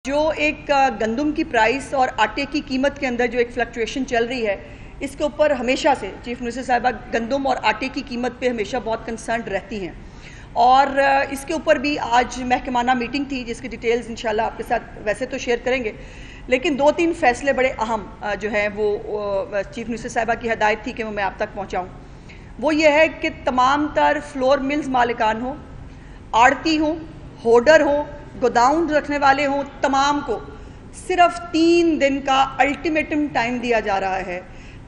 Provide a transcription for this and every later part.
जो एक गंदम की प्राइस और आटे की कीमत के अंदर जो एक फ्लक्चुएशन चल रही है, इसके ऊपर हमेशा से चीफ मिनिस्टर साहिबा गंदम और आटे की कीमत पे हमेशा बहुत कंसर्न रहती हैं और इसके ऊपर भी आज महकमाना मीटिंग थी जिसकी डिटेल्स इंशाल्लाह आपके साथ वैसे तो शेयर करेंगे, लेकिन 2-3 फैसले बड़े अहम जो हैं वो चीफ मिनिस्टर साहिबा की हदायत थी कि वो मैं आप तक पहुँचाऊँ। वो ये है कि तमाम तर फ्लोर मिल्स मालिकान हो, आड़ती हों, होल्डर हों, गोदाउन रखने वाले हों, तमाम को सिर्फ 3 दिन का अल्टीमेटम टाइम दिया जा रहा है।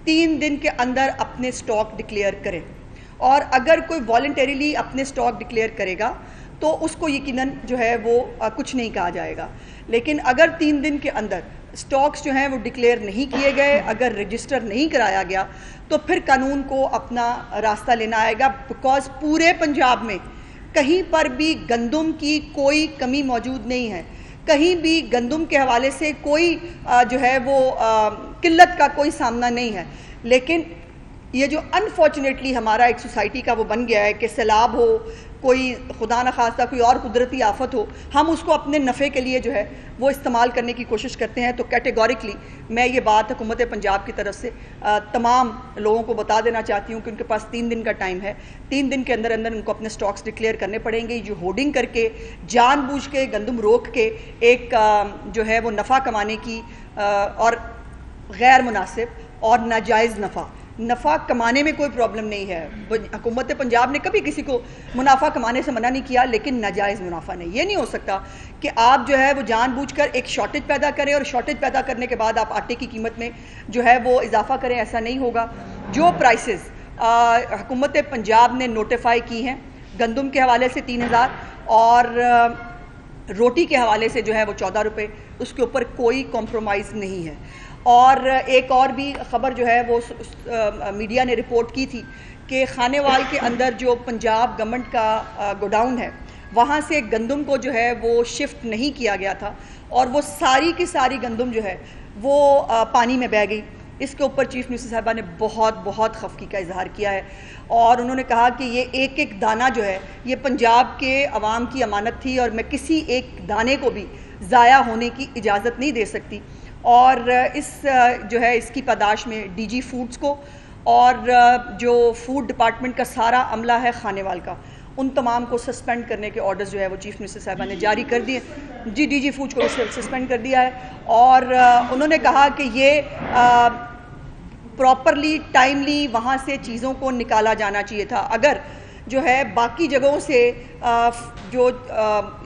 3 दिन के अंदर अपने स्टॉक डिक्लेयर करें और अगर कोई वॉलंटरीली अपने स्टॉक डिक्लेयर करेगा तो उसको यकीनन जो है वो कुछ नहीं कहा जाएगा, लेकिन अगर 3 दिन के अंदर स्टॉक्स जो हैं वो डिक्लेयर नहीं किए गए, अगर रजिस्टर नहीं कराया गया तो फिर कानून को अपना रास्ता लेना आएगा। बिकॉज पूरे पंजाब में कहीं पर भी गंदम की कोई कमी मौजूद नहीं है, कहीं भी गंदम के हवाले से कोई जो है वो किल्लत का कोई सामना नहीं है। लेकिन ये जो अनफॉर्चुनेटली हमारा एक सोसाइटी का वो बन गया है कि सैलाब हो, कोई खुदा न खास्ता कोई और कुदरती आफत हो, हम उसको अपने नफ़े के लिए जो है वो इस्तेमाल करने की कोशिश करते हैं। तो कैटेगोरिकली मैं ये बात हुकूमत पंजाब की तरफ से तमाम लोगों को बता देना चाहती हूँ कि उनके पास 3 दिन का टाइम है। 3 दिन के अंदर अंदर उनको अपने स्टॉक्स डिक्लेयर करने पड़ेंगे। जो होर्डिंग करके जानबूझ के गंदम रोक के एक जो है वो नफ़ा कमाने की और गैर मुनासिब और नाजायज़ नफ़ा कमाने में कोई प्रॉब्लम नहीं है। हुकूमत पंजाब ने कभी किसी को मुनाफा कमाने से मना नहीं किया, लेकिन नाजायज़ मुनाफा नहीं। ये नहीं हो सकता कि आप जो है वो जानबूझकर एक शॉर्टेज पैदा करें और शॉर्टेज पैदा करने के बाद आप आटे की कीमत में जो है वो इजाफा करें, ऐसा नहीं होगा। जो प्राइसेस हुकूमत पंजाब ने नोटिफाई की हैं गंदम के हवाले से 3000 और रोटी के हवाले से जो है वो 14 रुपये, उसके ऊपर कोई कॉम्प्रोमाइज़ नहीं है। और एक और भी ख़बर जो है वो मीडिया ने रिपोर्ट की थी कि खानेवाल के अंदर जो पंजाब गवर्नमेंट का गोडाउन है वहाँ से गंदम को जो है वो शिफ्ट नहीं किया गया था और वो सारी की सारी गंदम जो है वो पानी में बह गई। इसके ऊपर चीफ मिनिस्टर साहिबा ने बहुत खफगी का इजहार किया है और उन्होंने कहा कि ये एक एक दाना जो है ये पंजाब के अवाम की अमानत थी और मैं किसी एक दाने को भी ज़ाया होने की इजाज़त नहीं दे सकती। और इस जो है इसकी पादाश में डीजी फूड्स को और जो फूड डिपार्टमेंट का सारा अमला है खानेवाल का, उन तमाम को सस्पेंड करने के ऑर्डर्स जो है वो चीफ मिनिस्टर साहिबा ने जारी कर दिए। जी, डीजी फूड्स को सस्पेंड कर दिया है और उन्होंने कहा कि ये प्रॉपरली टाइमली वहाँ से चीज़ों को निकाला जाना चाहिए था। अगर जो है बाकी जगहों से जो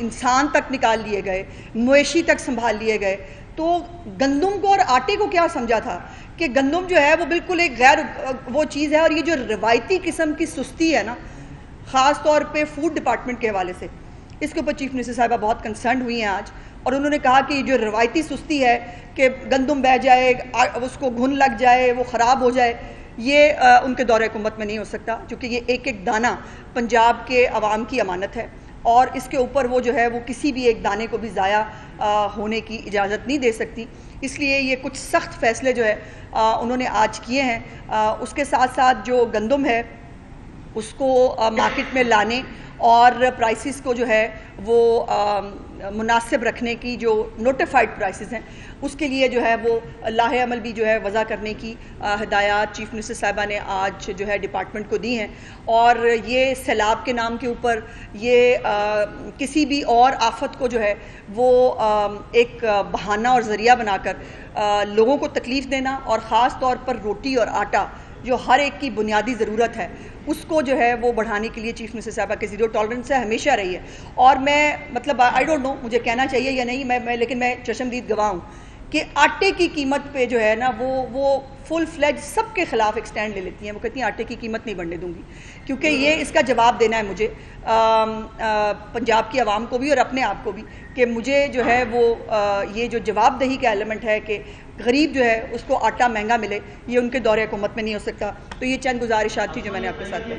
इंसान तक निकाल लिए गए, मवेशी तक संभाल लिए गए, तो गंदम को और आटे को क्या समझा था कि गंदम जो है वो बिल्कुल एक गैर वो चीज़ है। और ये जो रिवायती किस्म की सुस्ती है ना, ख़ास तौर पे फूड डिपार्टमेंट के हवाले से, इसके ऊपर चीफ मिनिस्टर साहिबा बहुत कंसर्न हुई हैं आज और उन्होंने कहा कि जो रिवायती सुस्ती है कि गंदम बह जाए, उसको घुन लग जाए, वो ख़राब हो जाए, ये उनके दौरे हुकूमत में नहीं हो सकता, क्योंकि ये एक एक दाना पंजाब के अवाम की अमानत है और इसके ऊपर वो जो है वो किसी भी एक दाने को भी ज़ाया होने की इजाज़त नहीं दे सकती। इसलिए ये कुछ सख्त फ़ैसले जो है उन्होंने आज किए हैं। उसके साथ साथ जो गंदम है उसको मार्केट में लाने और प्राइसेस को जो है वो मुनासिब रखने की जो नोटिफाइड प्राइसेस हैं उसके लिए जो है वो लाहे अमल भी जो है वज़ा करने की हिदायत चीफ मिनिस्टर साहिबा ने आज जो है डिपार्टमेंट को दी हैं। और ये सैलाब के नाम के ऊपर ये किसी भी और आफत को जो है वो एक बहाना और ज़रिया बनाकर लोगों को तकलीफ़ देना और ख़ास तौर पर रोटी और आटा जो हर एक की बुनियादी ज़रूरत है उसको जो है वो बढ़ाने के लिए चीफ मिनिस्टर साहिबा की ज़ीरो टॉलरेंस है, हमेशा रही है। और मैं मतलब आई डोंट नो मुझे कहना चाहिए या नहीं, लेकिन मैं चशमदीद गवाह हूँ कि आटे की कीमत पे जो है ना वो फुल फ्लेज सबके ख़िलाफ़ एक स्टैंड ले लेती हैं। वो कहती हैं आटे की कीमत नहीं बढ़ने दूंगी, क्योंकि ये इसका जवाब देना है मुझे पंजाब की आवाम को भी और अपने आप को भी कि मुझे जो है वो ये जो जवाबदेही का एलिमेंट है कि गरीब जो है उसको आटा महंगा मिले, ये उनके दौरे हुकूमत में नहीं हो सकता। तो ये चंद गुजारिशात थी जो मैंने आपके साथ की।